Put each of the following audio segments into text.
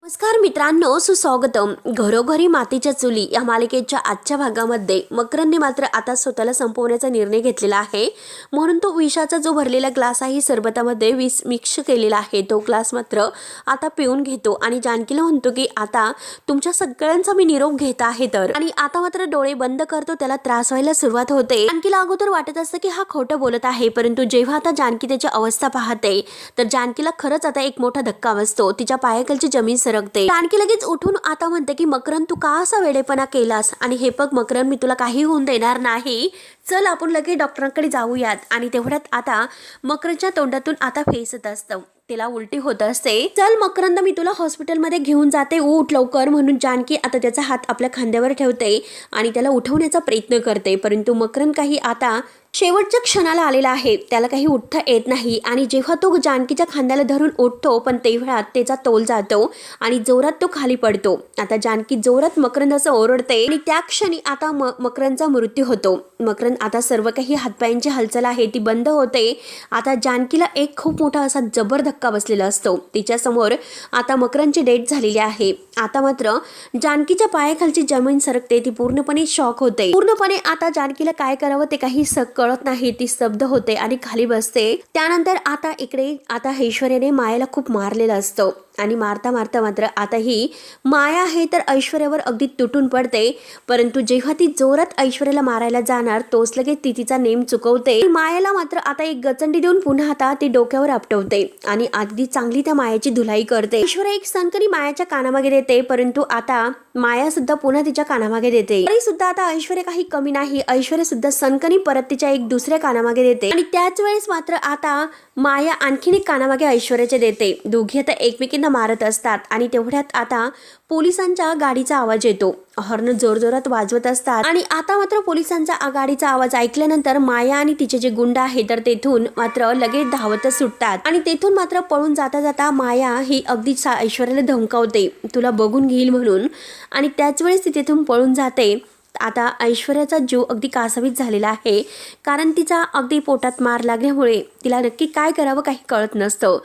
नमस्कार मित्रांनो, सुस्वागतम. घरोघरी मातीच्या चुली या मालिकेच्या आजच्या भागामध्ये मकरंदने मात्र आता स्वतःला संपवण्याचा निर्णय घेतलेला आहे. म्हणून तो विषाचा जो भरलेला ग्लास आहे सरबतामध्ये विष मिक्स केलेला आहे तो ग्लास मात्र आता पिऊन घेतो आणि जानकीला म्हणतो की आता तुमच्या सगळ्यांचा मी निरोप घेत आहे तर. आणि आता मात्र डोळे बंद करतो. त्याला त्रास व्हायला सुरुवात होते. जानकीला अगोदर वाटत असतं की हा खोटं बोलत आहे, परंतु जेव्हा आता जानकी त्याची अवस्था पाहते तर जानकीला खरंच आता एक मोठा धक्का बसतो. तिच्या पायाखालची जमीन सरकते. जानकी लगेच उठून आता म्हणते की मकरंद, तू का असा वेडेपणा केलास? आणि हे बघ मकरंद, मी तुला काही होऊन देणार नाही. चल आपण लगेच डॉक्टरांकडे जाऊयात. आणि तेवढ्यात आता मकरंदच्या तोंडातून आता फेस येत असतं. तिला उलटी होत असते. चल मकरंद, मी तुला हॉस्पिटलमध्ये घेऊन जाते, उठ लवकर. म्हणून जानकी आता त्याचा हात आपल्या खांद्यावर ठेवते आणि त्याला उठवण्याचा प्रयत्न करते. परंतु मकरंद काही आता शेवटच्या क्षणाला आलेला आहे. त्याला काही उठता येत नाही. आणि जेव्हा तो जानकीच्या खांद्याला धरून उठतो पण तेवढ्यात त्याचा तोल जातो आणि जोरात तो खाली पडतो. आता जानकी जोरात मकरंद असं ओरडते आणि त्या क्षणी आता मकरंदचा मृत्यू होतो. मकरंद आता सर्व काही हातपायांची हालचाल आहे ती बंद होते. आता जानकीला एक खूप मोठा असा जबर धक्का बसलेला असतो. तिच्या समोर आता मकरंदची डेथ झालेली आहे. आता मात्र जानकीच्या पायाखालची जमीन सरकते. ती पूर्णपणे शॉक होते. पूर्णपणे आता जानकीला काय करावं ते काही कळत नाही. ती स्तब्ध होते आणि खाली बसते. त्यानंतर आता इकडे आता ऐश्वर्याने मायाला खूप मारलेलं असतं आणि मारता मारता मात्र आता ही माया आहे तर ऐश्वर्यावर अगदी तुटून पडते. परंतु जेव्हा ती जोरात ऐश्वर्याला मारायला जाणार तोच लगेच ती तिचा नेम चुकवते. मायाला मात्र आता एक गचंडी देऊन पुन्हा आता ती डोक्यावर आपटवते आणि अगदी चांगली त्या मायाची धुलाई करते. ऐश्वर्या एक सणकणी मायाच्या कानामागे देते, परंतु आता माया सुद्धा पुन्हा तिच्या कानामागे देते. तरी सुद्धा आता ऐश्वर्या काही कमी नाही. ऐश्वर्या सुद्धा सणकणी परत तिच्या एक दुसऱ्या कानामागे देते आणि त्याच वेळेस मात्र आता माया आणखीन एक कानामागे ऐश्वर्याचे देते. दोघी आता एकमेकींना मारत असतात आणि तेवढ्यात आता पोलिसांच्या गाडीचा आवाज येतो. हॉर्न जोरजोरात वाजवत असतात आणि आता मात्र पोलिसांचा गाडीचा आवाज ऐकल्यानंतर माया आणि तिचे जे गुंड आहे तर तेथून मात्र लगेच धावतच सुटतात आणि तेथून मात्र पळून जाता जाता माया ही अगदी ऐश्वर्याला धमकावते, तुला बघून घेईल म्हणून. आणि त्याच वेळेस ती तेथून पळून जाते. आता ऐश्वर्याचा जीव अगदी कासावीस झालेला आहे, कारण तिचा अगदी पोटात मार लागल्यामुळे तिला नक्की काय करावं काही कळत नसतं.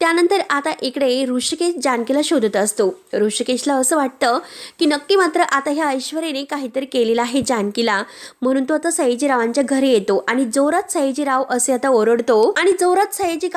त्यानंतर आता इकडे ऋषिकेश जानकीला शोधत असतो. ऋषिकेशला असं वाटतं की नक्की मात्र आता ह्या ऐश्वर्याने काहीतरी केलेलं आहे जानकीला. म्हणून तो आता सयाजीरावांच्या घरी येतो आणि जोरात सयाजीराव असे आता ओरडतो आणि जोरात सयाजी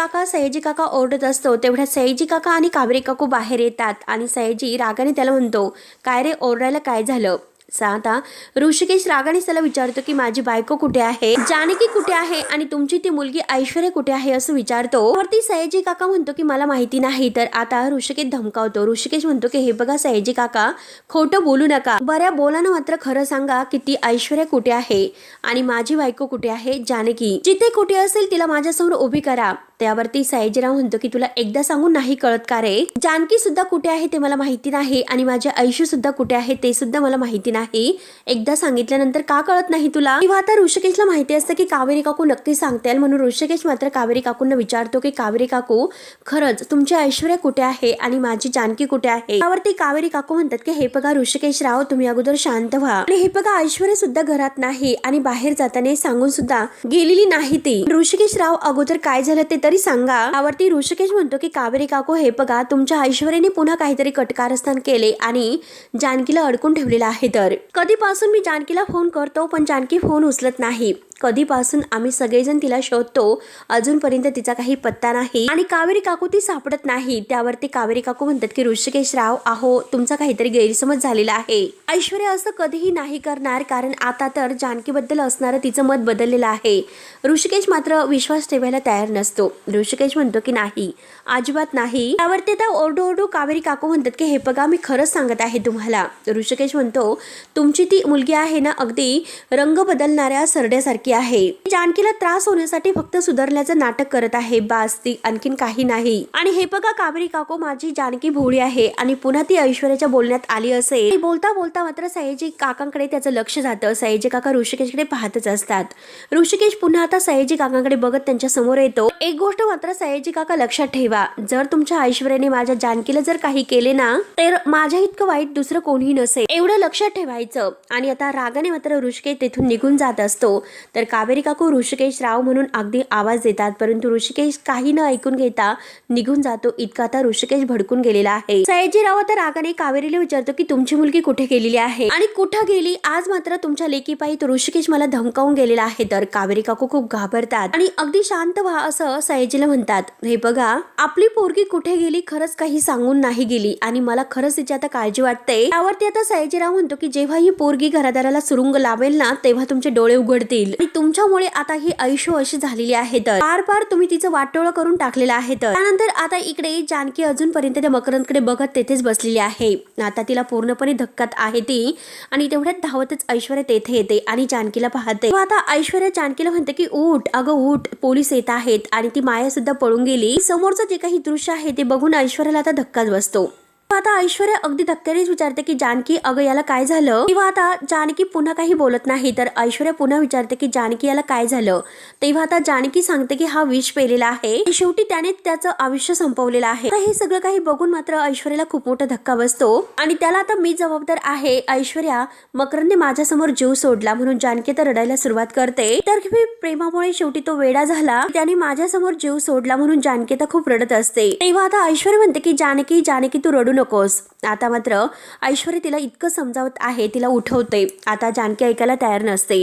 काका ओरडत असतो. तेवढ्यात सयाजी काका आणि काबरे काकू बाहेर येतात आणि सयाजी रागाने त्याला म्हणतो, काय रे, ओरडायला काय झालं? आता ऋषिकेश रागाने त्याला विचारतो की माझी बायको कुठे आहे, जानकी कुठे आहे आणि तुमची ती मुलगी ऐश्वर्या कुठे आहे असं विचारतो. वरती सयाजी काका म्हणतो की मला माहिती नाही. तर आता ऋषिकेश धमकावतो. ऋषिकेश म्हणतो की हे बघा सयाजी काका, खोटं बोलू नका, बऱ्या बोलानं मात्र खरं सांगा की ती ऐश्वर्या कुठे आहे आणि माझी बायको कुठे आहे जानकी. जिथे कुठे असेल तिला माझ्यासमोर उभी करा. त्यावरती सयाजीराव म्हणतो की तुला एकदा सांगून नाही कळत का रे? जानकी सुद्धा कुठे आहे ते मला माहिती नाही आणि माझे ऐशू सुद्धा कुठे आहे ते सुद्धा मला माहिती नाही. एकदा सांगितल्यानंतर का कळत नाही तुला? किंवा आता ऋषिकेशला माहिती असतं की कावेरी काकू नक्की सांगतील, म्हणून ऋषिकेश मात्र कावेरी काकूंना विचारतो की कावेरी काकू, खरंच तुमची ऐश्वर्या कुठे आहे आणि माझी जानकी कुठे आहे? त्यावरती कावेरी काकू म्हणतात की हे बघा ऋषिकेश राव, तुम्ही अगोदर शांत व्हा. आणि हे बघा ऐश्वर्या सुद्धा घरात नाही आणि बाहेर जाताना सांगून सुद्धा गेलेली नाही ती. ऋषिकेश राव, अगोदर काय झालं ते तरी सांगा. त्यावरती ऋषिकेश म्हणतो की कावेरी काकू, हे बघा तुमच्या ऐश्वर्याने पुन्हा काहीतरी कटकारस्थान केले आणि जानकीला अडकून ठेवलेलं आहे. तर कधीपासून मी जानकीला फोन करतो पण जानकी फोन उचलत नाही. कधीपासून आम्ही सगळेजण तिला शोधतो, अजूनपर्यंत तिचा काही पत्ता नाही आणि कावेरी काकू ती सापडत नाही. त्यावरती कावेरी काकू म्हणतात की ऋषिकेश राव, अहो तुमचा काहीतरी गैरसमज झालेला आहे. ऐश्वर्या असं कधीही नाही करणार, कारण आता तर जानकीबद्दल असणारं तिचं मत बदललेलं आहे. ऋषिकेश मात्र विश्वास ठेवायला तयार नसतो. ऋषिकेश म्हणतो की नाही, अजिबात नाही. त्यावरती त्या ओरडू कावेरी काकू म्हणतात की हे बघा मी खरंच सांगत आहे तुम्हाला. ऋषिकेश म्हणतो, तुमची ती मुलगी आहे ना अगदी रंग बदलणाऱ्या सरड्यासारखी आहे. जानकीला त्रास होण्यासाठी फक्त सुधारल्याचं नाटक करत आहे, बास, ती आणखीन काही नाही. आणि हे बघा कावेरी काकू, माझी जानकी भोळी आहे आणि पुन्हा ती ऐश्वर्याच्या बोलण्यात आली असेल. बोलता बोलता मात्र सयाजी काकांकडे त्याचं लक्ष जातं. सयाजी काका ऋषिकेशकडे पाहतच असतात. ऋषिकेश पुन्हा आता सयाजी काकांकडे बघत त्यांच्या समोर येतो. एक गोष्ट मात्र सयाजी काका लक्षात ठेवा, जर तुमच्या ऐश्वर्याने माझ्या जानकीला जर काही केले ना तर माझ्या इतकं वाईट दुसरं कोणीही नसेल, एवढं लक्षात ठेवायचं. आणि आता रागाने मात्र ऋषिकेश तेथून निघून जात असतो. तर तर कावेरी काकू ऋषिकेश राव म्हणून अगदी आवाज देतात, परंतु ऋषिकेश काही न ऐकून घेता निघून जातो. इतका आता ऋषिकेश भडकून गेलेला आहे. सयाजीराव आता रागाने कावेरीला विचारतो की तुमची मुलगी कुठे गेलेली आहे आणि कुठे गेली. आज मात्र तुमच्या लेकीपायी तो ऋषिकेश मला धमकावून गेलेला आहे. तर कावेरी काकू खूप घाबरतात आणि अगदी शांत व्हा असं सयाजीला म्हणतात. हे बघा, आपली पोरगी कुठे गेली खरंच काही सांगून नाही गेली आणि मला खरंच तिची आता काळजी वाटते. त्यावरती आता सयाजीराव म्हणतो की जेव्हा ही पोरगी घरादाराला सुरुंग लावेल ना तेव्हा तुमचे डोळे उघडतील आणि तुमच्यामुळे आता ही आयुष्य अशी झालेली आहे. तर पार तुम्ही तिचं वाटोळं करून टाकलेलं आहे. तर त्यानंतर आता इकडे जानकी अजूनपर्यंत त्या मकरंदकडे बघत तेथेच बसलेली आहे. आता तिला पूर्णपणे धक्कात आहे ती आणि तेवढ्यात धावतच ऐश्वर्या तेथे येते आणि जानकीला पाहते. आता ऐश्वर्या जानकीला म्हणते की उठ, अगं उठ, पोलीस येत आहेत. आणि ती माया सुद्धा पळून गेली. समोरचं जे काही दृश्य आहे ते बघून ऐश्वर्याला आता धक्काच बसतो. आता ऐश्वर्या अगदी धक्क्यानेच विचारते की जानकी अगं याला काय झालं. तेव्हा आता जानकी पुन्हा काही बोलत नाही. तर ऐश्वर्या पुन्हा विचारते की जानकी याला काय झालं. तेव्हा आता जानकी सांगते की हा विष पेलेला आहे. शेवटी त्याने त्याचं आयुष्य संपवलेलं आहे. हे सगळं काही बघून मात्र ऐश्वर्याला खूप मोठा धक्का बसतो आणि त्याला आता मी जबाबदार आहे. ऐश्वर्या, मकरंदने माझ्यासमोर जीव सोडला म्हणून जानकी तर रडायला सुरुवात करते. तर प्रेमामुळे शेवटी तो वेडा झाला. त्याने माझ्यासमोर जीव सोडला म्हणून जानकी तर खूप रडत असते. तेव्हा आता ऐश्वर्या म्हणते की जानकी जानकी तू रडू नकोस. आता मात्र ऐश्वर्या तिला इतकं समजावत आहे, तिला उठवते. आता जानकी ऐकायला तयार नसते.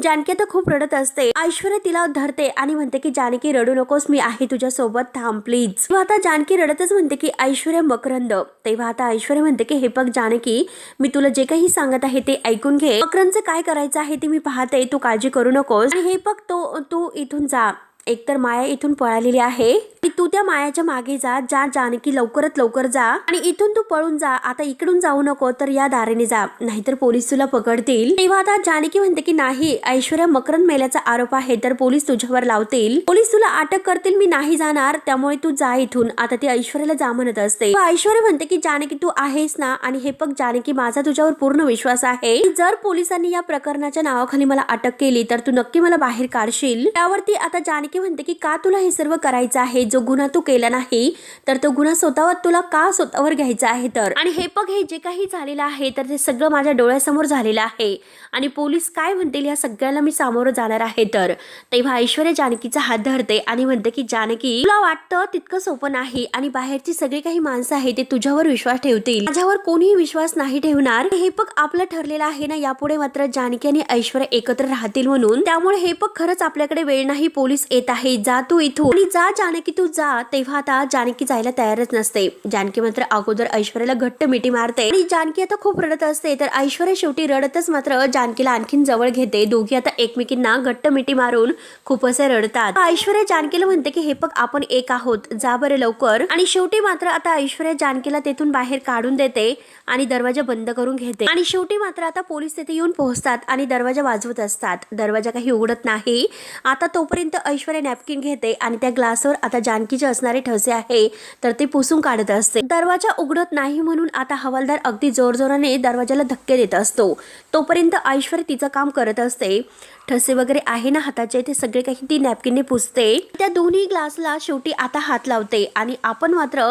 जानकी आता खूप रडत असते. ऐश्वर्या तिला धरते आणि म्हणते की जानकी रडू नकोस, मी आहे तुझ्या सोबत, थांब प्लीज. तेव्हा आता जानकी रडतच म्हणते की ऐश्वर्या मकरंद. तेव्हा आता ऐश्वर्या म्हणते की हे बघ जानकी, मी तुला जे काही सांगत आहे ते ऐकून घे. मकरंदचं काय करायचं आहे ते मी पाहते, तू काळजी करू नकोस. आणि हे बघ, तू इथून जा. एकतर माया इथून पळालेली आहे, तू त्या मायाच्या मागे जा जानकी, लवकरात लवकर जा आणि इथून तू पळून जा. आता इकडून जाऊ नको, तर या दारेने जा, नाहीतर पोलीस तुला पकडतील. तेव्हा आता जानकी म्हणते की नाही ऐश्वर्या, मकरंद मेल्याचा आरोप आहे तर पोलीस तुझ्यावर लावतील, पोलीस तुला अटक करतील, मी नाही जाणार, त्यामुळे तू जा इथून. आता ती ऐश्वर्याला जा म्हणत असते. ऐश्वर्या म्हणते की जानकी तू आहेस ना. आणि हे बघ जानकी, माझा तुझ्यावर पूर्ण विश्वास आहे. जर पोलिसांनी या प्रकरणाच्या नावाखाली मला अटक केली तर तू नक्की मला बाहेर काढशील. त्यावरती आता जानकी म्हणते की का तुला हे सर्व करायचं आहे. जो गुन्हा तू केला नाही तर तो गुन्हा स्वतःवर घ्यायचा आहे. तर आणि हे बघ, हे जे काही झालेलं आहे तर ते सगळं माझ्या डोळ्यासमोर झालेलं आहे आणि पोलीस काय म्हणतील या सगळ्याला मी सामोरं जाणार आहे. तर तेव्हा ऐश्वर्या जानकीचा हात धरते आणि म्हणते की जानकी, तुला वाटतं तितकं सोपं नाही आणि बाहेरची सगळी काही माणसं आहे ते तुझ्यावर विश्वास ठेवतील, माझ्यावर कोणीही विश्वास नाही ठेवणार. हे बघ, आपलं ठरलेलं आहे ना यापुढे मात्र जानकी आणि ऐश्वर्या एकत्र राहतील म्हणून. त्यामुळे हे बघ, खरंच आपल्याकडे वेळ नाही, पोलीस येत आहे, जा तू इथून आणि जा जानकी, तू जा. तेव्हा आता जानकी जायला तयारच नसते. जानकी मात्र अगोदर ऐश्वर्याला घट्ट मिठी मारते आणि जानकी आता खूप रडत असते. तर ऐश्वर्या शेवटी रडतच मात्र जानकीला आणखीन जवळ घेते. दोघी आता एकमेकींना घट्ट मिठी मारून खूप असे रडतात. ऐश्वर्या जानकीला म्हणते की हे बघ, आपण एक आहोत, जा बरे लवकर. आणि शेवटी मात्र आता ऐश्वर्या जानकीला तेथून बाहेर काढून देते आणि दरवाजा बंद करून घेते. आणि शेवटी मात्र आता पोलीस तिथे येऊन पोहोचतात आणि दरवाजा वाजवत असतात. दरवाजा काही उघडत नाही. आता तोपर्यंत ऐश्वर्या नॅपकिन घेते आणि त्या ग्लासवर आता जानकीचे असणारे ठसे आहे तर ते पुसून काढत असते. दरवाजा उघडत नाही म्हणून आता हवालदार अगदी जोरजोराने दरवाजाला धक्के देत असतो. तोपर्यंत ऐश्वर्या तिचं काम करत असते. ठसे वगैरे आहे ना हाताचे ते सगळे काही ती नॅपकिनने पुसते. त्या दोन्ही ग्लासला शेवटी आता हात लावते आणि आपण मात्र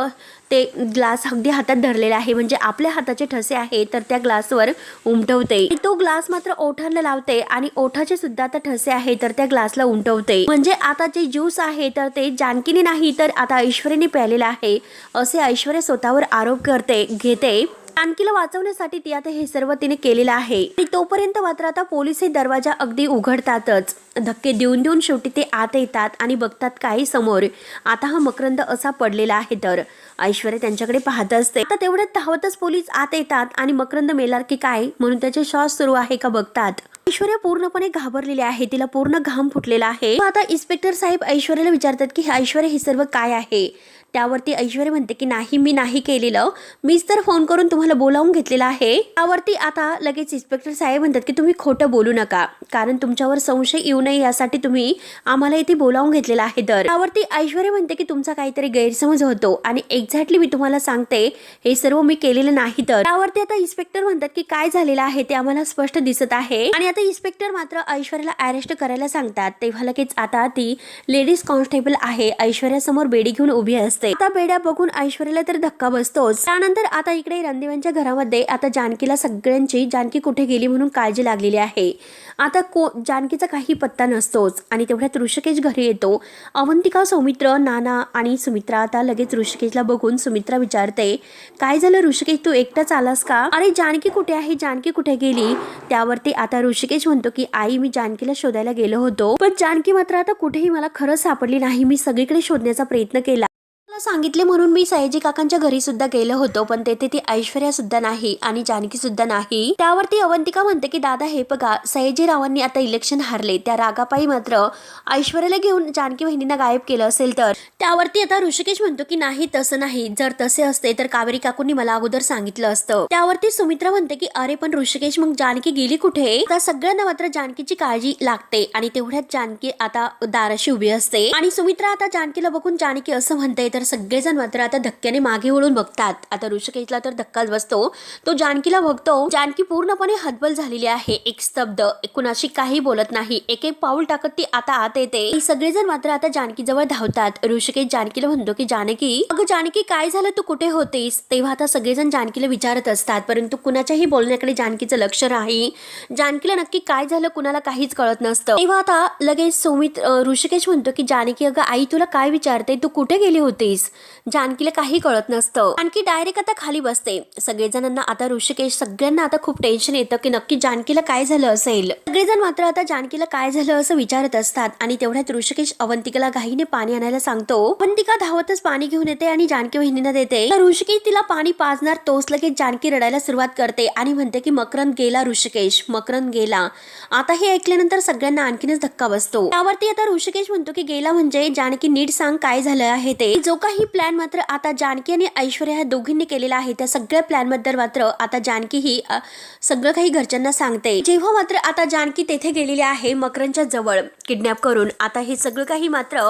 ते ग्लास अगदी हातात धरलेला आहे म्हणजे आपल्या हाताचे ठसे आहे तर त्या ग्लासवर उमटवते. तो ग्लास मात्र ओठांना लावते आणि ओठाचे सुद्धा आता ठसे आहे तर त्या ग्लासला उमटवते. म्हणजे आता जे ज्यूस आहे तर ते जानकीने नाही तर आता ऐश्वर्याने प्यालेला आहे असे ऐश्वर्या स्वतःवर आरोप घेते. जानकीला वाचवण्यासाठी ती आता हे सर्व तिने केलेलं आहे. आणि तोपर्यंत मात्र आता पोलीस हे दरवाजा अगदी उघडतातच. धक्के देऊन शेवटी ते आत येतात आणि बघतात काही समोर आता हा मकरंद असा पडलेला आहे. तर ऐश्वर्या त्यांच्याकडे पाहत असते. आता तेवढ्यात धावतच पोलीस आत येतात आणि मकरंद मेलार की काय म्हणून त्याचे श्वास सुरू आहे का बघतात. ऐश्वर्या पूर्णपणे घाबरलेली आहे, तिला पूर्ण घाम फुटलेला आहे. आता इन्स्पेक्टर साहेब ऐश्वर्याला विचारतात की ऐश्वर्या हे सर्व काय आहे. त्यावरती ऐश्वर्या म्हणते की नाही, मी नाही केलेलं, मीच तर फोन करून तुम्हाला बोलावून घेतलेला आहे. त्यावरती आता लगेच इन्स्पेक्टर साहेब म्हणतात की तुम्ही खोटं बोलू नका कारण तुमच्यावर संशय येऊ नये यासाठी तुम्ही आम्हाला इथे बोलावून घेतलेला आहे. तर त्यावरती ऐश्वर्या म्हणते की तुमचा काहीतरी गैरसमज होतो आणि एक्झॅक्टली मी तुम्हाला सांगते हे सर्व मी केलेलं नाही. तर त्यावरती आता इन्स्पेक्टर म्हणतात की काय झालेलं आहे ते आम्हाला स्पष्ट दिसत आहे. आणि आता ते इन्स्पेक्टर मात्र ऐश्वर्याला अरेस्ट करायला सांगतात. तेव्हा लगेच आता ती लेडीज कॉन्स्टेबल आहे ऐश्वर्यासमोर बेडी घेऊन उभी असते. आता बेड्या बघून ऐश्वर्याला तर धक्का बसतोच. त्यानंतर आता इकडे रणदिव्यांच्या घरामध्ये आता जानकीला सगळ्यांची जानकी कुठे गेली म्हणून काळजी लागलेली आहे. आता जानकीचा काही पत्ता नसतोच आणि तेवढ्यात ऋषिकेश घरी येतो. अवंतिका, सौमित्र, नाना आणि सुमित्रा आता लगेच ऋषिकेशला बघून सुमित्रा विचारते, काय झालं ऋषिकेश, तू एकटाच आलास का? अरे जानकी कुठे आहे, जानकी कुठे गेली? त्यावरती आता ऋषिकेश म्हणतो की आई, मी जानकीला शोधायला गेलो होतो, पण जानकी मात्र आता कुठेही मला खरंच सापडली नाही. मी सगळीकडे शोधण्याचा प्रयत्न केला, सांगितले म्हणून मी सयाजी काकांच्या घरी सुद्धा गेलो होतो, पण तेथे ती ऐश्वर्या सुद्धा नाही आणि जानकी सुद्धा नाही. त्यावरती अवंतिका म्हणते की दादा हे बघा, सयाजी रावांनी आता इलेक्शन हारले, त्या रागापायी मात्र ऐश्वर्याला घेऊन जानकी बहिणींना गायब केलं असेल तर. त्यावरती आता ऋषिकेश म्हणतो की नाही, तसं नाही, जर तसे असते तर कावेरी काकूंनी मला अगोदर सांगितलं असतं. त्यावरती सुमित्रा म्हणते की अरे पण ऋषिकेश, मग जानकी गेली कुठे? तर सगळ्यांना मात्र जानकीची काळजी लागते आणि तेवढ्यात जानकी आता दाराशी उभी असते आणि सुमित्रा आता जानकीला बघून जानकी असं म्हणते, तर सगळेजण मात्र आता धक्क्याने मागे वळून बघतात. आता ऋषिकेशला तर धक्काच बसतो. तो जानकीला बघतो. जानकी पूर्णपणे हतबल झालेली आहे, एक स्तब्ध, कुणाशी काही बोलत नाही, एक एक पाऊल टाकत ती आता आत येते. सगळेजण मात्र आता जानकी जवळ धावतात. ऋषिकेश जानकीला म्हणतो की जानकी, अगं जानकी काय झालं, तू कुठे होतीस? तेव्हा आता सगळेजण जानकीला विचारत असतात, परंतु कुणाच्याही बोलण्याकडे जानकीचं लक्ष नाही. जानकीला नक्की काय झालं कुणाला काहीच कळत नसतं. तेव्हा आता लगेच ऋषिकेश म्हणतो की जानकी, अगं आई, तुला काय विचारते, तू कुठे गेली होतीस? जानकीला काही कळत नसतं. जानकी डायरेक्ट आता खाली बसते. सगळेजणांना आता सगळ्यांना आता खूप टेन्शन येतं की नक्की जानकीला काय झालं असेल. सगळेजण मात्र आता जानकीला काय झालं असं विचारत असतात आणि तेवढ्यात ऋषिकेश अवंतिकाला घाईने पाणी आणायला सांगतो. अवंतिका धावतच पाणी घेऊन येते आणि जानकी बहिणींना देते. तर ऋषिकेश तिला पाणी पाजणार तोच लगेच जानकी रडायला सुरुवात करते आणि म्हणते की मकरंद गेला ऋषिकेश, मकरंद गेला. आता हे ऐकल्यानंतर सगळ्यांना आणखीनच धक्का बसतो. त्यावरती आता ऋषिकेश म्हणतो की गेला म्हणजे जानकी नीट सांग काय झालं आहे ते. जो काही प्लॅन मात्र आता जानकी आणि ऐश्वर्या ह्या दोघींनी केलेला आहे, त्या सगळ्या प्लॅन बद्दल मात्र आता जानकी ही सगळं काही घरच्यांना सांगते. जेव्हा मात्र आता जानकी तेथे गेलेली आहे मकरंदच्या जवळ किडनॅप करून, आता हे सगळं काही मात्र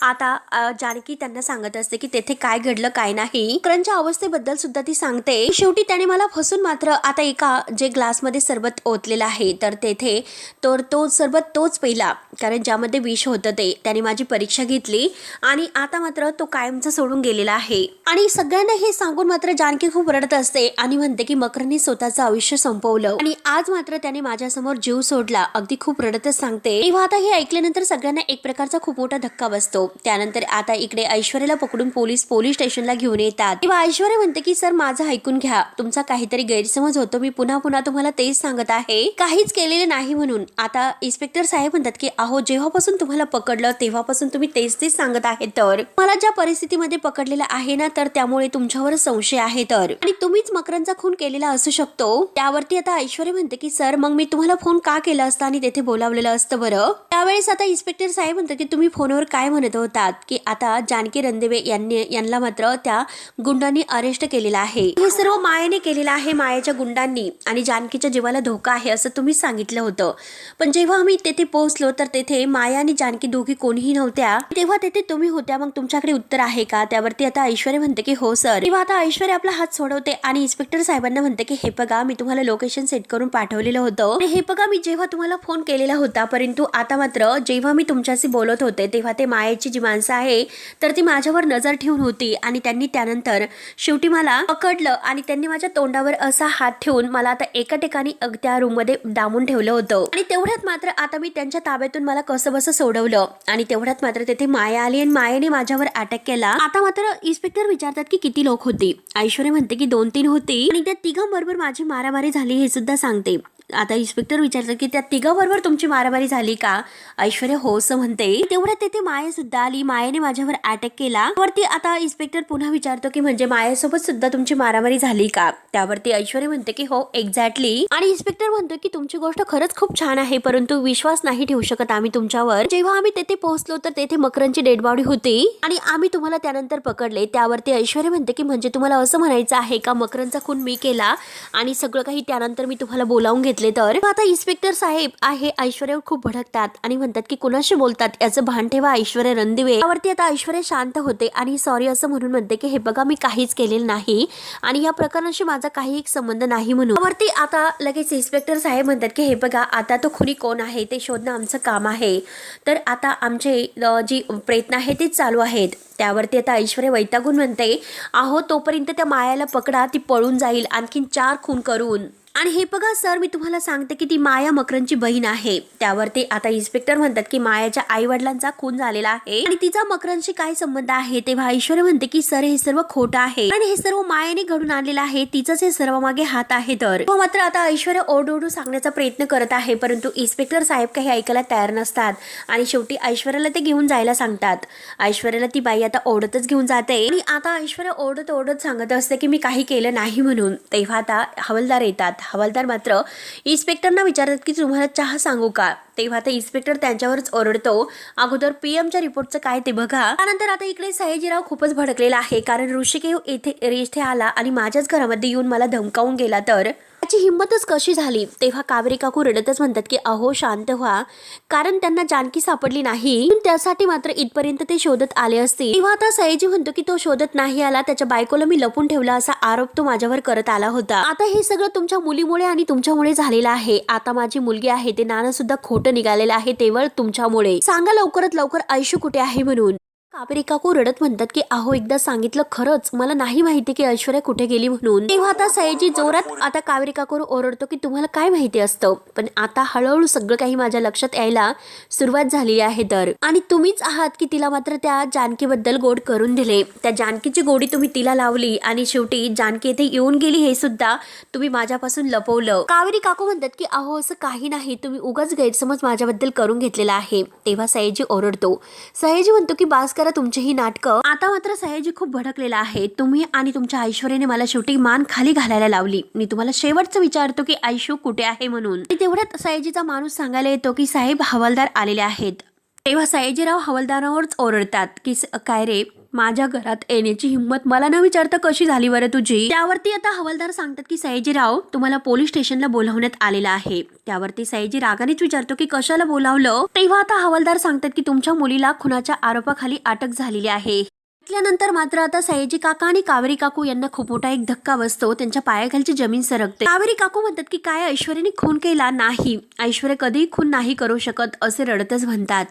आता जानकी त्यांना सांगत असते की तेथे काय घडलं काय नाही. मकरंदच्या अवस्थेबद्दल सुद्धा ती सांगते. शेवटी त्याने मला फसून मात्र आता एका जे ग्लासमध्ये सरबत ओतलेलं आहे तर तेथे तो सरबत तोच पहिला, कारण ज्यामध्ये विष होतं ते. त्याने माझी परीक्षा घेतली आणि आता मात्र तो कायमचा सोडून गेलेला आहे. आणि सगळ्यांना हे सांगून मात्र जानकी खूप रडत असते आणि म्हणते की मकरंदने स्वतःचं आयुष्य संपवलं आणि आज मात्र त्याने माझ्यासमोर जीव सोडला, अगदी खूप रडतच सांगते. तेव्हा आता हे ऐकल्यानंतर सगळ्यांना एक प्रकारचा खूप मोठा धक्का बसतो. त्यानंतर आता इकडे ऐश्वर्याला पकडून पोलीस स्टेशनला घेऊन येतात. तेव्हा ऐश्वर्या म्हणते की सर माझं ऐकून घ्या, तुमचा काहीतरी गैरसमज होतो, मी पुन्हा पुन्हा तुम्हाला तेच सांगत आहे, काहीच केलेले नाही म्हणून. आता इन्स्पेक्टर साहेब म्हणतात की अहो, जेव्हापासून तुम्हाला पकडलं तेव्हापासून तुम्ही तेच सांगत आहे, तर मला ज्या परिस्थितीमध्ये पकडलेला आहे ना, तर त्यामुळे तुमच्यावर संशय आहे तर, आणि तुम्हीच मकरंदचा खून केलेला असू शकतो. त्यावरती आता ऐश्वर्या म्हणते की सर मग मी तुम्हाला फोन का केला असता आणि तेथे बोलावलेलं असतं बरं? त्यावेळेस आता इन्स्पेक्टर साहेब म्हणतात की तुम्ही फोनवर काय म्हणत होतात की आता जानकी रणदिवे यांना मात्र त्या गुंडांनी अरेस्ट केलेलं आहे, हे सर्व मायाने केलेलं आहे, मायाच्या गुंडांनी, आणि जानकीच्या जीवाला धोका आहे असं तुम्ही सांगितलं होतं. पण जेव्हा आम्ही तेथे पोहोचलो तर तेथे माया आणि जानकी दोघी कोणीही नव्हत्या, तेव्हा तेथे तुम्ही होत्या, मग तुमच्याकडे उत्तर आहे का? त्यावरती आता ऐश्वर्या म्हणते की हो सर. तेव्हा आता ऐश्वर्या आपला हात सोडवते आणि इन्स्पेक्टर साहेबांना म्हणते की हे बघा, मी तुम्हाला लोकेशन सेट करून पाठवलेलं होतं, हे बघा मी जेव्हा तुम्हाला फोन केलेला होता, परंतु आता मात्र जेव्हा मी तुमच्याशी बोलत होते तेव्हा ते मायाची जी माणसं आहे तर ती माझ्यावर नजर ठेवून होती आणि त्यांनी त्यानंतर शेवटी मला पकडलं आणि त्यांनी माझ्या तोंडावर असा हात ठेवून मला आता एका ठिकाणी त्या रूम मध्ये डांबून ठेवलं होतं आणि तेवढ्यात मात्र आता मी त्यांच्या ताब्यातून मला कसं बसं सोडवलं आणि तेवढ्यात मात्र तेथे माया आली आणि मायाने माझ्यावर अटॅक केला. आता मात्र इन्स्पेक्टर विचारतात की किती लोक होती? ऐश्वर्या म्हणते की 2-3 होती आणि त्या तिघांबरोबर माझी मारामारी झाली हे सुद्धा सांगते. आता इन्स्पेक्टर विचारतात की त्या तिघांबरोबर तुमची मारामारी झाली का? ऐश्वर्या हो असं म्हणते. तेवढ्यात तेथे माया सुद्धा आली, मायाने माझ्यावर अटॅक केला. वरती आता इन्स्पेक्टर पुन्हा विचारतो की म्हणजे मायासोबत सुद्धा तुमची मारामारी झाली का? त्यावरती ऐश्वर्या म्हणते की हो एक्झॅक्टली. आणि इन्स्पेक्टर म्हणतो की तुमची गोष्ट खरंच खूप छान आहे, परंतु विश्वास नाही ठेवू शकत आम्ही तुमच्यावर. जेव्हा आम्ही तेथे पोहोचलो तर तेथे मकरंदची डेड बॉडी होती आणि आम्ही तुम्हाला त्यानंतर पकडले. त्यावरती ऐश्वर्या म्हणते की म्हणजे तुम्हाला असं म्हणायचं आहे का मकरंदचा खून मी केला आणि सगळं काही त्यानंतर मी तुम्हाला बोलावून घेतलं घेतले तर आता इन्स्पेक्टर साहेब आहे ऐश्वर्यावर खूप भडकतात आणि म्हणतात की कुणाशी बोलतात याचं भान ठेवा ऐश्वर्या रणदिवे. यावरती आता ऐश्वर्या शांत होते आणि सॉरी असं म्हणून म्हणते की हे बघा मी काहीच केलेलं नाही आणि या प्रकरणाशी माझा काही एक संबंध नाही म्हणून. यावरती आता लगेच इन्स्पेक्टर साहेब म्हणतात की हे बघा आता तो खुनी कोण आहे ते शोधणं आमचं काम आहे, तर आता आमचे जी प्रयत्न आहे ते चालू आहेत. त्यावरती आता ऐश्वर्या वैतागून म्हणते अहो तोपर्यंत त्या मायाला पकडा, ती पळून जाईल आणखीन 4 खून करून. आणि हे बघा सर मी तुम्हाला सांगते की ती माया मकरनची बहीण आहे. त्यावरती आता इन्स्पेक्टर म्हणतात की मायाच्या आई वडिलांचा खून झालेला आहे आणि तिचा मकरनशी काय संबंध आहे. तेव्हा ऐश्वर्या म्हणते की सर हे सर्व खोटं आहे आणि हे सर्व मायाने घडून आणलेलं आहे, तिचाच हे सर्व मागे हात आहे. तर मात्र आता ऐश्वर्या ओरडोरडू सांगण्याचा प्रयत्न करत आहे, परंतु इन्स्पेक्टर साहेब काही ऐकायला तयार नसतात आणि शेवटी ऐश्वर्याला ते घेऊन जायला सांगतात. ऐश्वर्याला ती बाई आता ओढतच घेऊन जाते आणि आता ऐश्वर्या ओढत ओढत सांगत असते की मी काही केलं नाही म्हणून. तेव्हा आता हवालदार येतात. हवालदार मात्र इन्स्पेक्टरना विचारतात की तुम्हाला चहा सांगू का. तेव्हा आता इन्स्पेक्टर त्यांच्यावरच ओरडतो अगोदर पीएमच्या रिपोर्टचं काय ते बघा. त्यानंतर आता इकडे सयाजीराव खूपच भडकलेला आहे कारण ऋषिकेश इथे आला आणि माझ्याच घरामध्ये येऊन मला धमकावून गेला, तर त्याची हिंमतच कशी झाली. तेव्हा कावेरी काकू रडतच म्हणतात की अहो शांत व्हा, कारण त्यांना जानकी सापडली नाही, त्यासाठी मात्र इथपर्यंत ते शोधत आले असते. तेव्हा आता सयाजी म्हणतो की तो शोधत नाही आला, त्याच्या बायकोला मी लपून ठेवला असा आरोप तो माझ्यावर करत आला होता. आता हे सगळं तुमच्या मुलीमुळे आणि तुमच्यामुळे झालेलं आहे. आता माझी मुलगी आहे ते नाणं सुद्धा खोटं निघालेलं आहे, तेवळ तुमच्यामुळे. सांगा लवकरात लवकर आयशू कुठे आहे म्हणून. कावेरी काकू रडत म्हणतात की अहो एकदा सांगितलं खरंच मला नाही माहिती की ऐश्वर्या कुठे गेली म्हणून. तेव्हा आता सयाजी जोरात आता कावेरी काकूवर ओरडतो की तुम्हाला काय माहिती असतं, पण आता हळूहळू सगळं काही माझ्या लक्षात यायला सुरुवात झाली आहे. तर आणि तुम्हीच आहात की तिला मात्र त्या जानकीबद्दल गोड करून दिले. त्या जानकीची गोडी तुम्ही तिला लावली आणि शेवटी जानकी येथे येऊन गेली हे सुद्धा तुम्ही माझ्यापासून लपवलं. कावेरी काकू म्हणतात की अहो असं काही नाही, तुम्ही उगाच गैरसमज माझ्याबद्दल करून घेतलेला आहे. तेव्हा सयाजी ओरडतो. सयाजी म्हणतो की बास करा तुमची ही नाटकं. आता मात्र सयाजी खूप भडकलेला आहे. तुम्ही आणि तुमच्या ऐश्वर्याने मला शेवटी मान खाली घालायला लावली. मी तुम्हाला शेवटचं विचारतो की आयशू कुठे आहे म्हणून. तेवढ्यात सयाजीचा माणूस सांगायला येतो की साहेब हवालदार आलेले आहेत. तेव्हा सयाजीराव हवालदारावरच ओरडतात की काय रे, माझ्या घरात येण्याची हिंमत मला न विचारता कशी झाली बरं तुझी. त्यावरती आता हवालदार सांगतात की सयाजीराव तुम्हाला पोलीस स्टेशनला बोलावण्यात आलेलं आहे. त्यावरती सयाजी रागानेच विचारतो की कशाला बोलावलं. तेव्हा आता हवालदार सांगतात की तुमच्या मुलीला खुनाच्या आरोपाखाली अटक झालेली आहे. त्यानंतर मात्र आता सयाजी काका आणि कावेरी काकू यांना खूप मोठा एक धक्का बसतो. त्यांच्या पायाखालची जमीन सरकते. कावेरी काकू म्हणतात की काय ऐश्वर्याने खून केला नाही, ऐश्वर्या कधीही खून नाही करू शकत असे रडतच म्हणतात.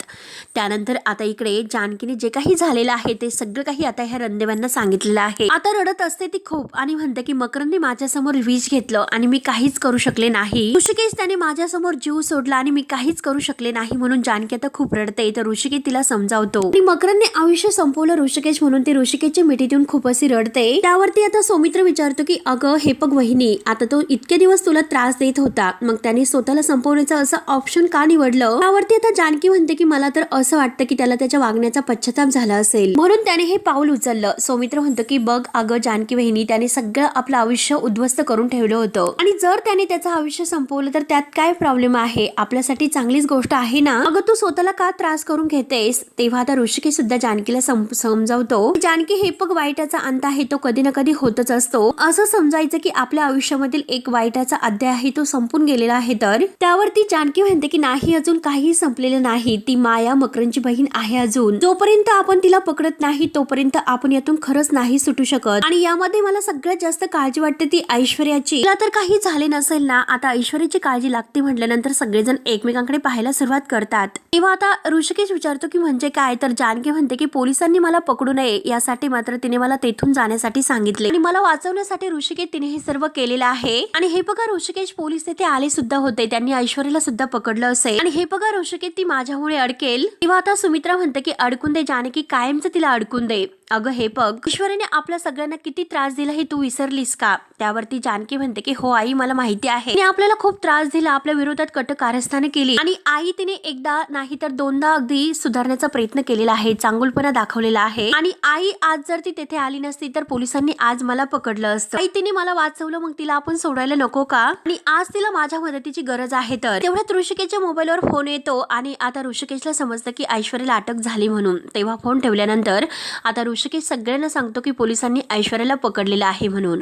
त्यानंतर आता इकडे जानकीने जे काही झालेलं आहे ते सगळं काही आता ह्या रणदेवांना सांगितलेलं आहे. आता रडत असते ती खूप आणि म्हणते की मकरनने माझ्यासमोर विष घेतलं आणि मी काहीच करू शकले नाही. ऋषिकेश त्याने माझ्यासमोर जीव सोडला आणि मी काहीच करू शकले नाही म्हणून जानकी आता खूप रडते. तर ऋषिकेश तिला समजावतो आणि मकरनने आयुष्य संपवलं ऋषिकेश म्हणून ती ऋषिकेशच्या मिठीतून खूप अशी रडते. त्यावरती आता सौमित्र विचारतो की अगं हे बघ वहिनी, आता तो इतके दिवस तुला त्रास देत होता, मग त्याने स्वतःला संपवण्याचं असं ऑप्शन का निवडलं. त्यावरती आता जानकी म्हणते की मला तर असं वाटतं की त्याला त्याच्या वागण्याचा पश्चाताप झाला असेल म्हणून त्याने हे पाऊल उचललं. सौमित्र म्हणतो की बघ अगं जानकी वहिनी, त्याने सगळं आपलं आयुष्य उद्ध्वस्त करून ठेवलं होतं आणि जर त्याने त्याचं आयुष्य संपवलं तर त्यात काय प्रॉब्लेम आहे, आपल्यासाठी चांगलीच गोष्ट आहे ना. अगं तू स्वतःला का त्रास करून घेतेस. तेव्हा आता ऋषिकेश सुद्धा जानकीला समजावतो जानकी हे बघ वाईटाचा अंत आहे, तो कधी ना कधी होतच असतो. असं समजायचं की आपल्या आयुष्यामधील एक वाईटाचा अध्याय आहे तो संपून गेलेला आहे. तर त्यावरती जानकी म्हणते की नाही, अजून काही संपलेलं नाही. ती माया मकरनची बहीण आहे अजून. जोपर्यंत आपण तिला पकडत नाही तोपर्यंत आपण यातून खरंच नाही सुटू शकत. आणि यामध्ये मला सगळ्यात जास्त काळजी वाटते ती ऐश्वर्याची. तिला तर काही झाले नसेल ना. आता ऐश्वर्याची काळजी लागते म्हटल्यानंतर सगळेजण एकमेकांकडे पाहायला सुरुवात करतात. तेव्हा आता ऋषिकेश विचारतो की म्हणजे काय. तर जानकी म्हणते की पोलिसांनी मला पकडू नये यासाठी मात्र तिने मला तेथून जाण्यासाठी सांगितले आणि मला वाचवण्यासाठी ऋषिकेश तिने हे सर्व केलेलं आहे. आणि हे बघा ऋषिकेश पोलीस तेथे आले सुद्धा होते, त्यांनी ऐश्वर्याला सुद्धा पकडलं असेल. आणि हे बघा ऋषिकेश ती माझ्यामुळे अडकेल. तेव्हा आता सुमित्रा म्हणते की अडकून दे जानकी, कायमचं तिला अडकून दे. अगं हे बघ ऐश्वर्याने आपल्या सगळ्यांना किती त्रास दिला हे तू विसरलीस का. त्यावरती जानकी म्हणते की हो आई मला माहिती आहे, तिने आपल्याला खूप त्रास दिला, आपल्या विरोधात कट कारस्थाने केली आणि आई तिने एकदा नाही तर दोनदा अगदी सुधारण्याचा प्रयत्न केलेला आहे, चांगुलपणा दाखवलेला आहे. आणि आई आज जर ती तेथे आली नसती तर पोलिसांनी आज मला पकडलं असतं. आई तिने मला वाचवलं, मग तिला आपण सोडायला नको का. आणि आज तिला माझ्या मदतीची गरज आहे. तर तेवढ्यात ऋषिकेशच्या मोबाईलवर फोन येतो आणि आता ऋषिकेशला समजतं की ऐश्वर्याला अटक झाली म्हणून. तेव्हा फोन ठेवल्यानंतर आता ऋषिकेश सगळ्यांना सांगतो की पोलिसांनी ऐश्वर्याला पकडलेलं आहे म्हणून.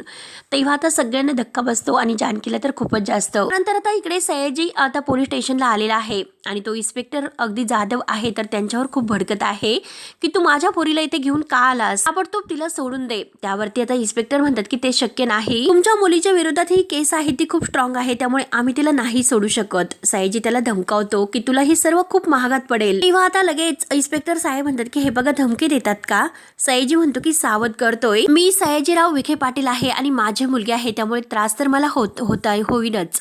तेव्हा आता सगळ्यांना धक्का बसतो आणि जानकीला तर खूपच जास्त. नंतर आता इकडे सयाजी आता पोलीस स्टेशनला आलेला आहे आणि तो इन्स्पेक्टर अगदी जाधव आहे तर त्यांच्यावर खूप भडकत आहे की तू माझ्या पोरीला इथे घेऊन का आलास, ताबडतोब तिला सोडून दे. त्यावरती आता इन्स्पेक्टर म्हणतात की ते शक्य नाही, तुमच्या मुलीच्या विरोधात ही केस आहे ती खूप स्ट्रॉंग आहे त्यामुळे आम्ही तिला नाही सोडू शकत. सयाजी त्याला धमकावतो की तुला हे सर्व खूप महागात पडेल. तेव्हा आता लगेच इन्स्पेक्टर साहेब म्हणतात की हे बघा धमकी देतात का. सयाजी म्हणतो की सावध करतोय, मी सयाजीराव विखे पाटील आहे आणि माझी मुलगी आहे त्यामुळे त्रास तर मला होईनच.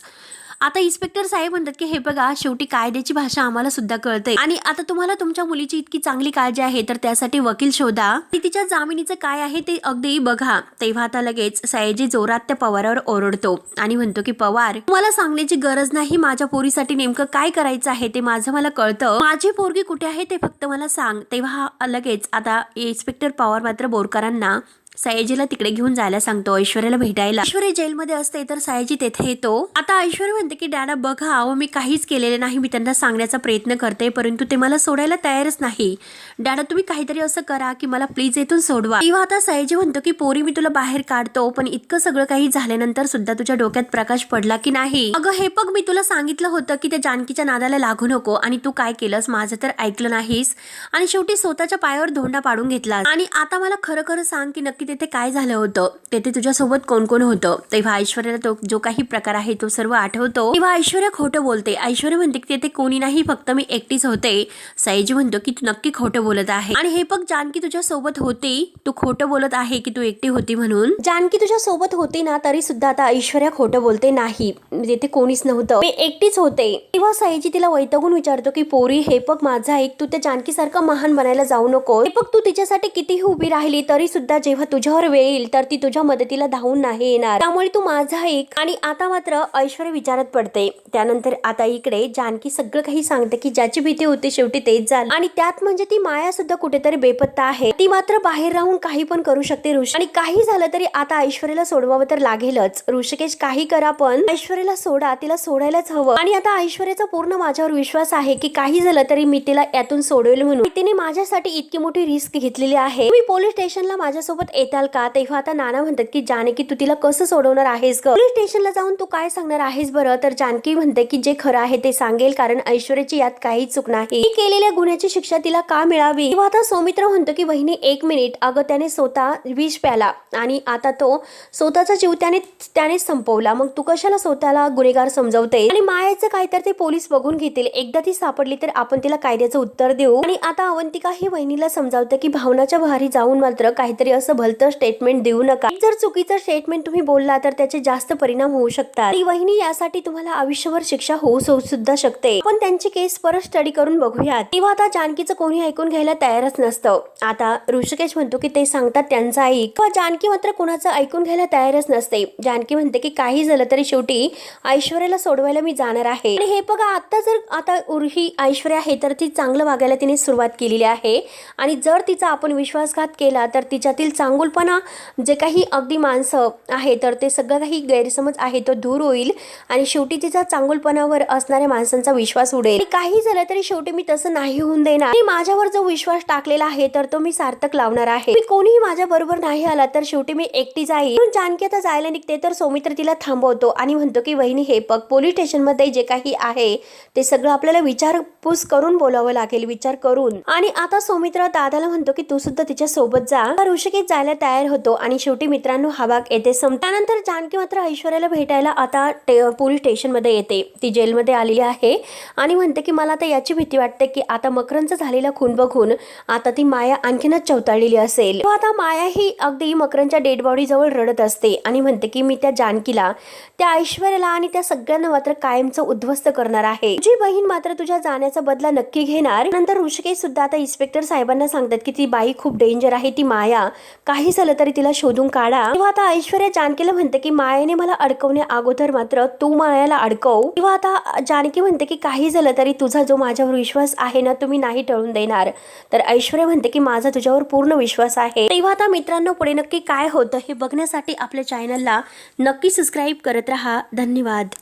आता इन्स्पेक्टर साहेब म्हणतात की हे बघा शेवटी कायद्याची भाषा आम्हाला सुद्धा कळते आणि आता तुम्हाला तुमच्या मुलीची इतकी चांगली काळजी आहे तर त्यासाठी वकील शोधा आणि तिच्या जामिनीचं काय आहे ते अगदी बघा. तेव्हा आता लगेच सयाजी जोरात त्या पवारावर ओरडतो आणि म्हणतो की पवार, मला सांगण्याची गरज नाही, माझ्या पोरीसाठी नेमकं काय करायचं आहे ते माझं मला कळतं, माझी पोरगी कुठे आहे ते फक्त मला सांग. तेव्हा लगेच आता इन्स्पेक्टर पवार मात्र बोरकरांना सयाजीला तिकडे घेऊन जायला सांगतो ऐश्वर्याला भेटायला. ऐश्वर्या जेलमध्ये असते तर सयाजी तेथे येतो. आता ऐश्वर्या म्हणते की डॅडा बघा अहो मी काहीच केलेलं नाही, मी त्यांना सांगण्याचा प्रयत्न करते परंतु ते मला सोडायला तयारच नाही. डॅडा तुम्ही काहीतरी असं करा की मला प्लीज येथून सोडवा. तेव्हा आता सयाजी म्हणतो की पोरी मी तुला बाहेर काढतो पण इतकं सगळं काही झाल्यानंतर सुद्धा तुझ्या डोक्यात प्रकाश पडला की नाही. अगं हे बघ मी तुला सांगितलं होतं की त्या जानकीच्या नादाला लागू नको आणि तू काय केलंस, माझं तर ऐकलं नाहीस आणि शेवटी स्वतःच्या पायावर धोंडा पाडून घेतला. आणि आता मला खरं खरं सांग की नक्की तेथे काय झालं होतं, तेथे तुझ्यासोबत कोण कोण होतं. तेव्हा ऐश्वर्याला तो जो काही प्रकार आहे तो सर्व आठवतो. तेव्हा ऐश्वर्या खोटं बोलते. ऐश्वर्या म्हणते की तेथे कोणी नाही, फक्त मी एकटीच होते. सयाजी म्हणतो की तू नक्की खोटं बोलत आहे आणि हे बघ जानकी तुझ्या सोबत होती, तू खोटं बोलत आहे की तू एकटी होती म्हणून. जानकी तुझ्या सोबत होती ना तरी सुद्धा आता ऐश्वर्या खोटं बोलते, नाही तेथे कोणीच नव्हतं, मी एकटीच होते. तेव्हा सयाजी तिला वैतागून विचारतो की पोरी हे बघ माझा ऐक, तू त्या जानकी सारखं महान बनायला जाऊ नको. हे बघ तू तिच्यासाठी कितीही उभी राहिली तरी सुद्धा जेव्हा तुझ्यावर येईल तर ती तुझ्या मदतीला धावून नाही येणार, त्यामुळे तू माझा ऐक. आणि आता मात्र ऐश्वर्या विचारात पडते. त्यानंतर आता इकडे जानकी सगळं काही सांगते की ज्याची भीती होती शेवटी तेच झालं आणि त्यात म्हणजे ती माया सुद्धा कुठेतरी बेपत्ता आहे, ती मात्र बाहेर राहून काही पण करू शकते. आणि काही झालं तरी आता ऐश्वर्याला सोडवावं तर लागेलच. ऋषिकेश काही करा पण ऐश्वर्याला सोडा, तिला सोडायलाच हवं. आणि आता ऐश्वर्याचा पूर्ण माझ्यावर विश्वास आहे की काही झालं तरी मी तिला यातून सोडवेल म्हणून. तिने माझ्यासाठी इतकी मोठी रिस्क घेतलेली आहे, मी पोलीस स्टेशनला माझ्यासोबत येताल का. तेव्हा आता नाना म्हणतात की जानकी तू तिला कसं सोडवणार आहेस ग, पोलीस स्टेशनला जाऊन तू काय सांगणार आहेस बरं. तर जानकी म्हणते की जे खरं आहे ते सांगेल कारण ऐश्वर्याची यात काही चूक नाही, केलेल्या गुन्ह्याची शिक्षा तिला का मिळावी. तेव्हा आता सौमित्र म्हणतो की वहिनी एक मिनिट, अगं त्याने स्वतः विष प्याला आणि आता तो स्वतःचा जीव त्याने संपवला, मग तू कशाला स्वतःला गुन्हेगार समजवते. आणि मायाचं काय तर ते पोलीस बघून घेतील, एकदा ती सापडली तर आपण तिला कायद्याचं उत्तर देऊ. आणि आता अवंतिका ही वहिनीला समजावते की भावनाच्या भारी जाऊन मात्र काहीतरी असं भलतं स्टेटमेंट देऊ नका, जर चुकीचं स्टेटमेंट तुम्ही बोलला तर त्याचे जास्त परिणाम होऊ शकतात. ती वहिनी यासाठी तुम्हाला आयुष्यभर शिक्षा होऊ सुद्धा शकते, पण त्यांची केस परत स्टडी करून बघूयात. तेव्हा आता जानकीचं कोणी ऐकून घ्यायला तयारच नसतं. आता ऋषिकेश म्हणतो की ते सांगतात त्यांचं ऐक, जानकी मात्र कोणाचं ऐकून घ्यायला तयारच नसते. जानकी म्हणते की काही झालं तरी शेवटी ऐश्वर्याला सोडवायला मी जाणार आहे. आणि हे बघा आता ही ऐश्वर्या आहे तर ती चांगलं वागायला तिने सुरुवात केलेली आहे आणि जर तिचा आपण विश्वासघात केला तर तिच्यातील चांगुलपणा जे काही अगदी माणसं आहे तर ते सगळं काही गैरसमज आहे तो दूर होईल आणि शेवटी तिचा चांगुलपणावर असणाऱ्या माणसांचा विश्वास उडेल. काही झालं तरी शेवटी मी तसं नाही होऊन देणार, माझ्यावर जो विश्वास टाकलेला आहे तर तो मी सार्थक लावणार आहे. मी कोणीही माझ्या बरोबर नाही आला तर शेवटी मी एकटी जाईल. जानकी आता जायला निघते तर सौमित्र तिला थांबवतो आणि म्हणतो की वहिनी हे बघ पोलीस स्टेशन मध्ये जे काही आहे ते सगळं आपल्याला विचारपूस करून बोलावं लागेल, विचार करून. आणि आता सौमित्र दादाला म्हणतो की तू सुद्धा तिच्या सोबत जा. ऋषिकेश जायला तयार होतो आणि शेवटी मित्रांनो हा भाग येथे त्यानंतर जानकी मात्र ऐश्वर्याला भेटायला आता पोलीस स्टेशन मध्ये येते. ती जेलमध्ये आलेली आहे आणि म्हणते की मला आता याची भीती वाटते की आता मकरनचा झालेला खून बघून आता ती माया आणखीनच चवताळलेली असेल. आता माया ही अगदी मकरनच्या डेड बॉडी जवळ रडत असते आणि म्हणते की मी त्या जानकीला, त्या ऐश्वर्याला आणि त्या सगळ्यांना मात्र कायमचं उद्ध्वस्त करणार आहे. तुझी बहीण मात्र तुझ्या जाण्याचा बदला नक्की घेणार. नंतर ऋषिकेश सुद्धा आता इन्स्पेक्टर साहेबांना सांगतात की ती बाई खूप डेंजर आहे, ती माया, काही झालं तरी तिला शोधून काढा. तेव्हा आता ऐश्वर्या जानकीला म्हणते की मायाने मला अडकवण्या अगोदर मात्र तू मायाला अडकव. तेव्हा आता जानकी म्हणते की काही झालं तरी तुझा जो माझ्यावर विश्वास आहे ना तुम्ही नाही टळून देणार. तर ऐश्वर्या म्हणते की माझा तुझ्यावर पूर्ण विश्वास आहे. तेव्हा आता मित्रांनो पुढे नक्की काय होतं हे बघण्यासाठी आपल्या चॅनलला नक्की सबस्क्राईब करत राहा. धन्यवाद.